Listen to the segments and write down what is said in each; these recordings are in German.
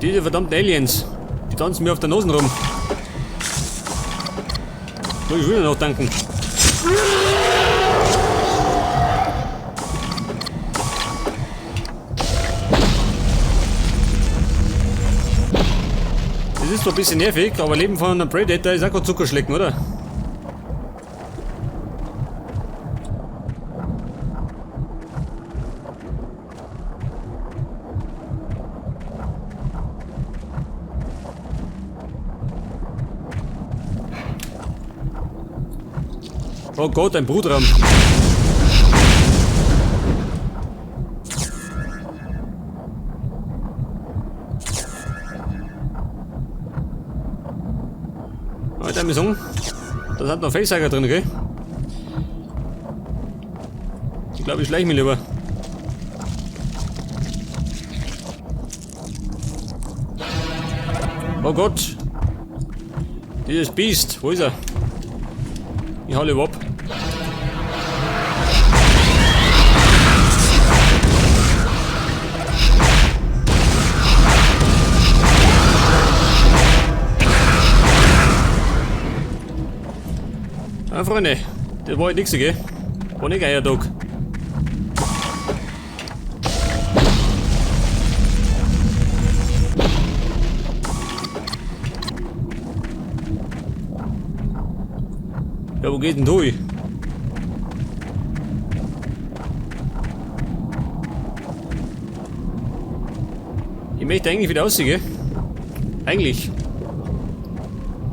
Diese verdammten Aliens. Die tanzen mir auf der Nase rum. Muss ich wieder noch danken. Das ist zwar ein bisschen nervig, aber Leben von einem Predator ist auch kein Zuckerschlecken, oder? Oh Gott, ein Brutraum. Alter, mir sagen, da hat noch Facehacker drin, gell? Ich glaube, ich schleiche mich lieber. Oh Gott! Dieses Biest, wo ist er? Ich hau lieber ab. Ah, Freunde, das war halt nix, gell? War nicht euer Tag. Ja, wo geht denn durch? Ich möchte eigentlich wieder aussehen, gell? Eigentlich.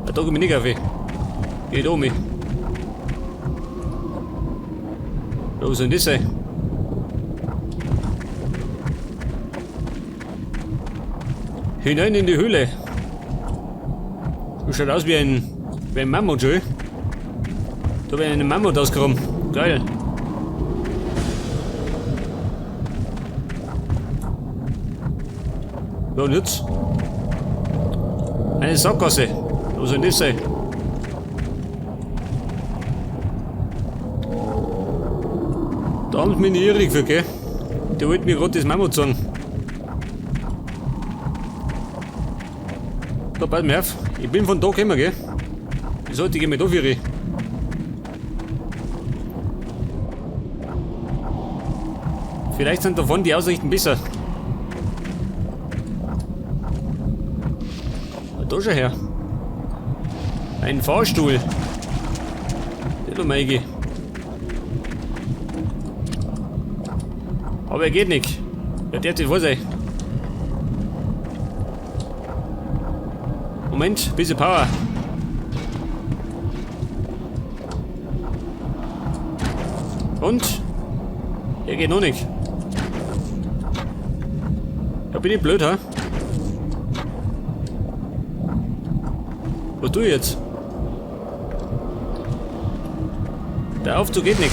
Da tue ich mich nicht auf. Geht um mich. Wo soll denn das sein? Hinein in die Höhle. Das schaut aus wie ein Mammut, schon. Da wäre eine Mammut ausgekommen. Geil. Ja, und jetzt? Eine Sackgasse. Wo soll denn das sein? Da haben sie mich nicht irrig für, gell? Die wollten mir gerade das Mammut sagen. Da, pass mir auf. Ich bin von da gekommen, gell? Wieso sollte ich mich da für? Vielleicht sind davon die Aussichten besser. Da schon her. Ein Fahrstuhl. Der Meige. Aber er geht nicht. Ja, der hat sich vor sich. Moment, bisschen Power. Und? Er geht noch nicht. Ja, bin ich blöd, ha? Was tue ich jetzt? Der Aufzug geht nicht.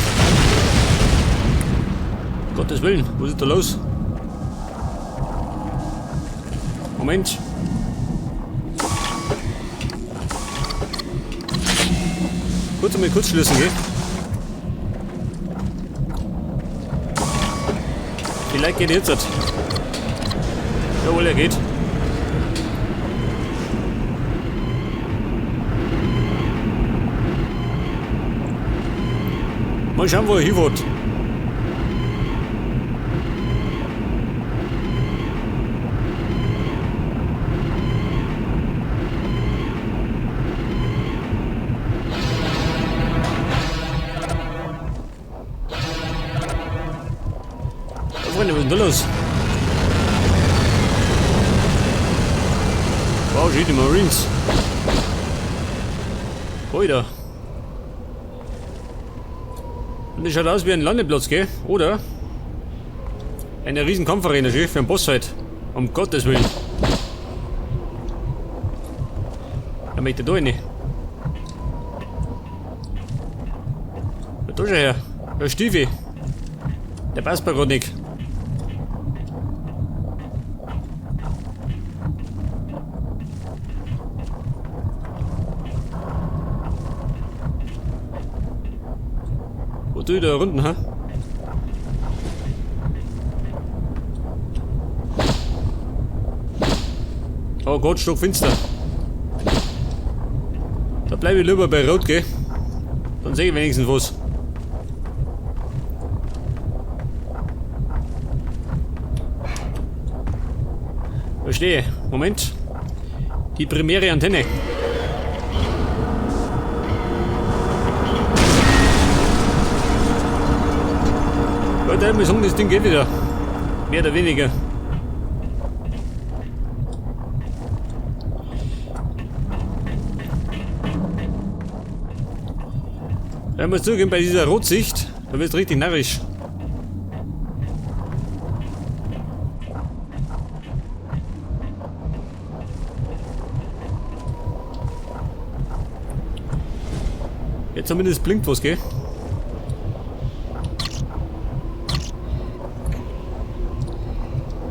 Gottes Willen, was ist da los? Moment. Kurz einmal kurz schließen, gell? Vielleicht geht jetzt. Jawohl, er geht. Mal schauen, wo er hinfährt. Freunde, was ist denn da los? Wow, shit, die Marines. Alter. Und das schaut aus wie ein Landeplatz, gell? Oder? Eine riesen Kampfarena, gell? Für einen Bossfight. Um Gottes Willen. Er möchte da rein. Da schon her. Der Stiefel. Der passt mir gerade nicht. Wo tue ich da unten, ha? Oh Gott, stockfinster. Da bleibe ich lieber bei Rot, gell? Dann sehe ich wenigstens was. Verstehe. Moment. Die primäre Antenne. Leute, wir sagen, das Ding geht wieder. Mehr oder weniger. Ich muss zugeben, bei dieser Rotsicht, da wird es richtig narrisch. Jetzt zumindest blinkt was, gell?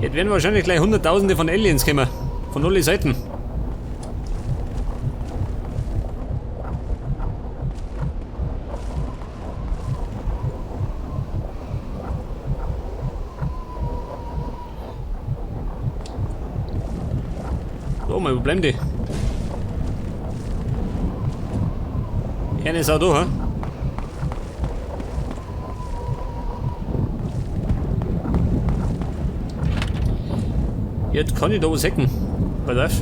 Jetzt werden wahrscheinlich gleich Hunderttausende von Aliens kommen. Von alle Seiten. So, mal, wo bleiben die? Eine ist auch da, ha? Jetzt kann ich da was hacken. Pass auf.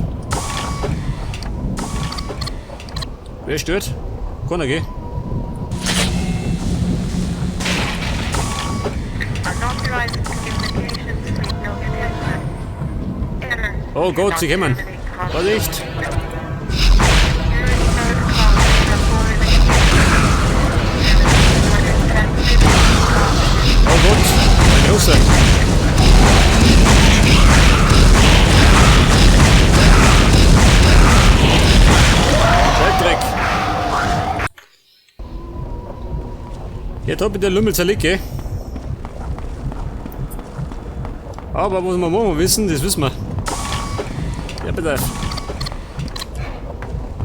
Wer stört? Keiner, gell? Oh Gott, sie kommen. Vorsicht! Oh Gott, ein großer. Dreck. Jetzt hab ich den Lümmel zerlegt, gell? Aber was wir morgen wissen, das wissen wir. Ja, bitte.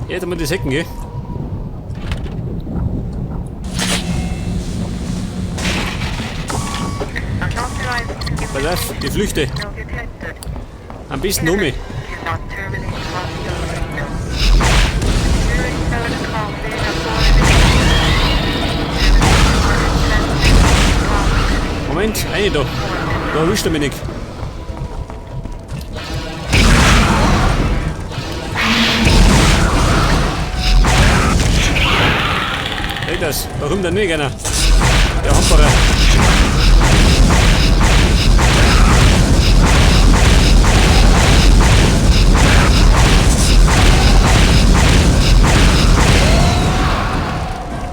Jetzt haben wir das Hecken, gell? Pass auf, die Flüchte. Am besten um mich. Moment, eine da. Da erwischt er mich nicht. Seht das? Warum denn nicht einer? Der Hamperer.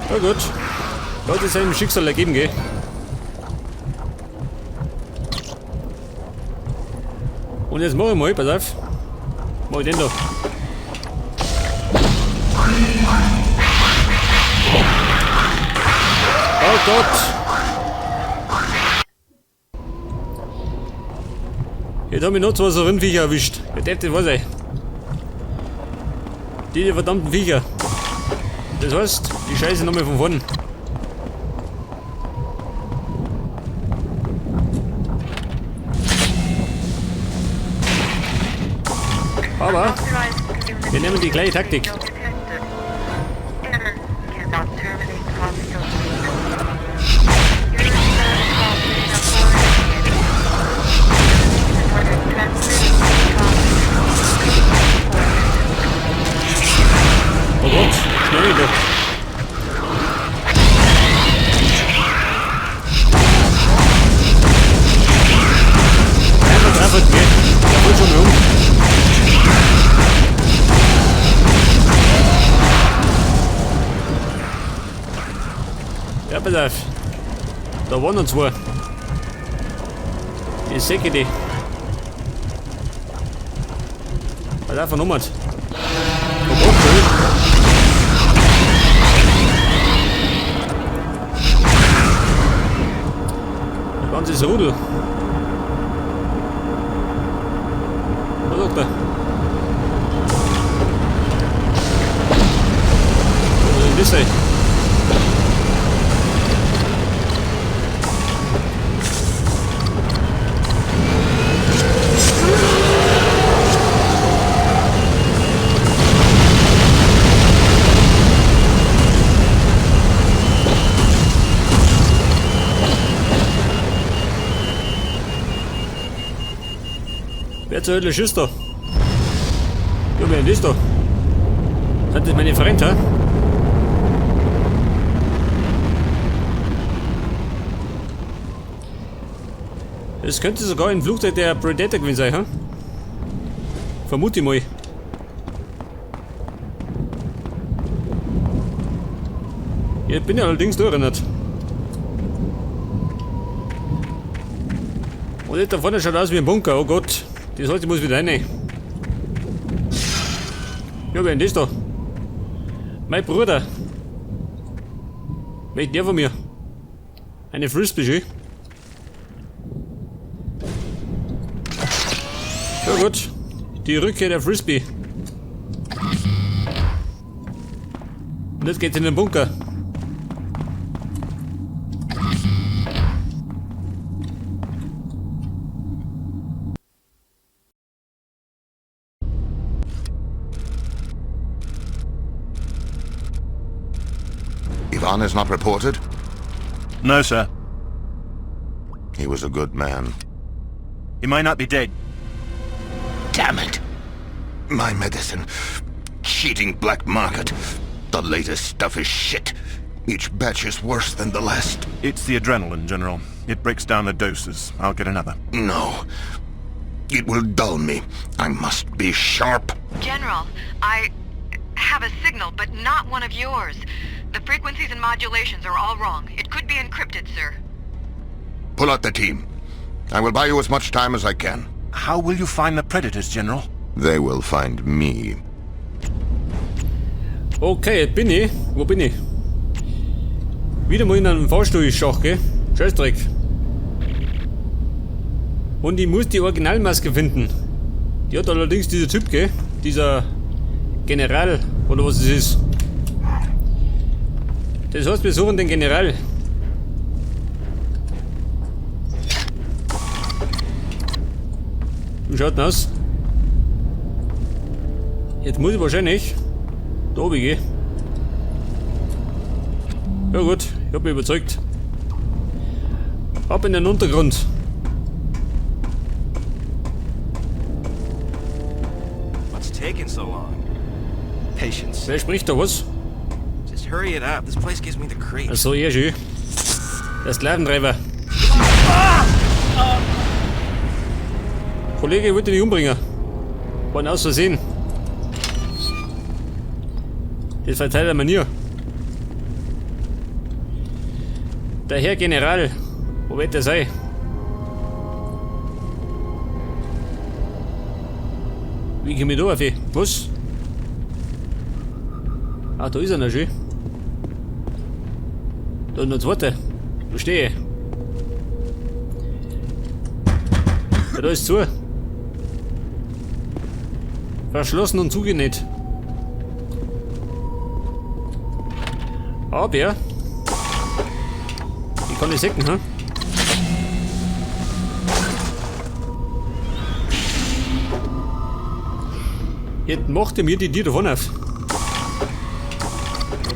Na gut. Da hat es seinem Schicksal ergeben, gell? Und jetzt mach ich mal, pass auf. Mach ich den da. Oh Gott! Jetzt haben wir noch zwei so Rindviecher erwischt. Ja, das weiß ich. Die verdammten Viecher. Das heißt, die Scheiße nochmal von vorne. Aber wir nehmen die gleiche Taktik. Oh Gott, schnell doch. Einfach treffen, gell? Der holt schon mal um. Ja, pass auf. Da waren noch zwei. Die Säcke, die. Pass auf, vernummert. Oh Gott, ein ganzes Rudel. Was sagt er? Was ist das? Wer zur Hölle schießt da? Ja, wer ist da? Sind das meine Freunde, hä? Es könnte sogar ein Flugzeug der Predator gewesen sein, hä? Vermute ich mal. Jetzt bin ich allerdings durchrennt. Und jetzt da vorne schaut aus wie ein Bunker, oh Gott. Das heißt, ich muss wieder rein. Ja, wer ist das da? Mein Bruder. Was ist der von mir? Eine Frisbee, schön. Ja gut, die Rückkehr der Frisbee. Und jetzt geht's in den Bunker. Ivan is not reported? No, sir. He was a good man. He might not be dead. Damn it! My medicine. Cheating black market. The latest stuff is shit. Each batch is worse than the last. It's the adrenaline, General. It breaks down the doses. I'll get another. No. It will dull me. I must be sharp. General, I have a signal, but not one of yours. The frequencies and modulations are all wrong. It could be encrypted, sir. Pull out the team. I will buy you as much time as I can. How will you find the predators, General? They will find me. Okay, jetzt bin ich. Wo bin ich? Wieder mal in einem Fahrstuhlschach, gell? Scheißdreck. Und ich muss die Originalmaske finden. Die hat allerdings dieser Typ, gell? Dieser General, oder was es ist. Das heißt, wir suchen den General. Wie schaut denn aus? Jetzt muss ich wahrscheinlich da oben gehen. Ja gut, ich hab mich überzeugt. Ab in den Untergrund. What's taking so long? Patience. Wer spricht da was? Just hurry it up. This place gives me the creeps. Achso, ja schön. Der Sklaventreiber. Kollege, ich wollte dich umbringen. War aus Versehen. Das verteilt er Manier. Der Herr General. Wo wird der sein? Wie komme ich da auf? Was? Ah, da ist er noch schön. Da noch zweite. Wo stehe ich? Ja, da ist zu. Verschlossen und zugenäht. Aber ich kann nicht sehen, hm? Jetzt macht er mir die Tür davon auf.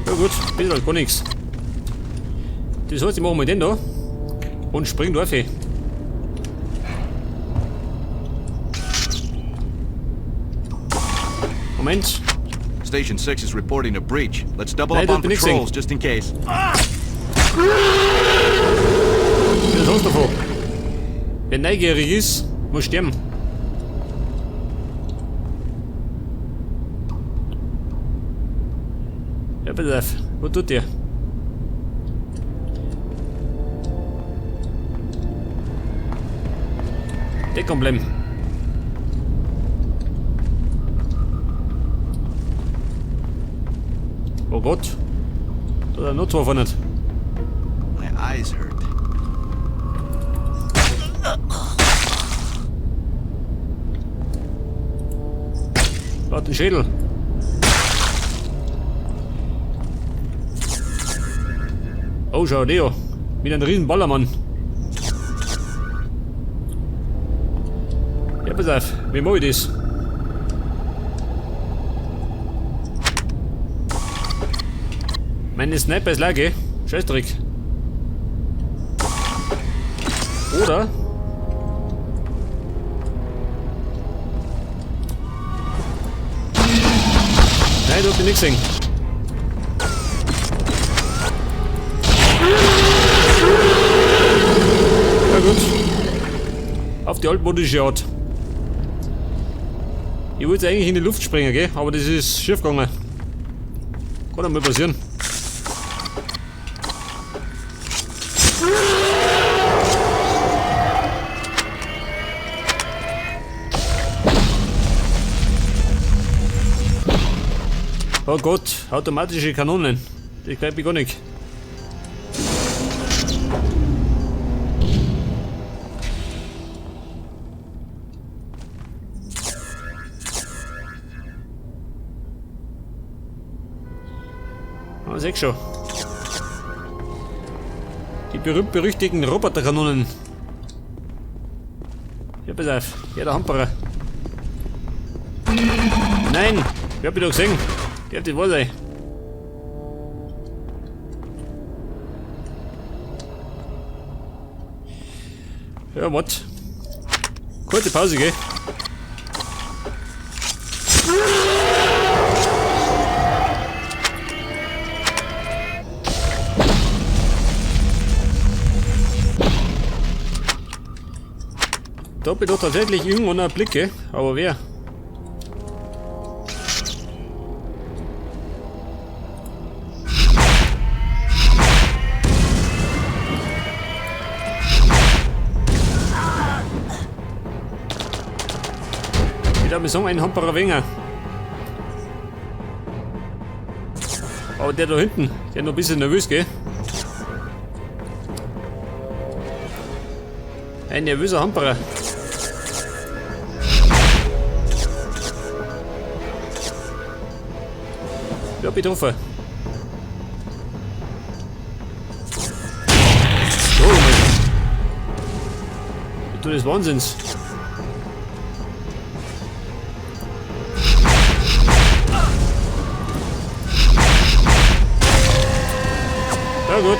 Ja gut, ist halt gar nichts. Das heißt, ich mache mal den da und spring da auf. Moment. Station 6 is reporting a breach. Let's double Nein, up on das bin ich patrols gesehen. just in case. Das hast du davon. Wer neugierig ist, muss sterben. Ja, pass auf. Was tut der? Deckung bleiben. Oh Gott. Da hat er noch zwei von nicht. My eyes hurt. Da hat den Schädel. Oh, schau, der. Mit einem riesen Ballermann. Ja, pass auf. Wie mache ich das? Meine Sniper ist Lage. Scheißdreck. Nein, du hast mich nicht gesehen. Ja gut. Auf die altmodische Art. Ich wollte eigentlich in die Luft springen, gell? Aber das ist schief gegangen. Kann einmal passieren. Oh Gott, automatische Kanonen. Das glaube ich gar nicht. Ah, sag schon. Die berühmt-berüchtigten Roboterkanonen. Ja, pass auf. Ja, der Hamperer. Nein! Ich hab ihn doch gesehen. Der hat das wohl sein. Ja, was? Kurze Pause, gell? Da bin ich doch tatsächlich irgendwann ein Blick, gell? Aber wer? Ich glaube, wir sagen einen Hamperer weniger. Aber der da hinten, der ist noch ein bisschen nervös, gell? Ein nervöser Hamperer. Ja, betroffen. Oh Mann. Ich tue des Wahnsinns. Ja gut.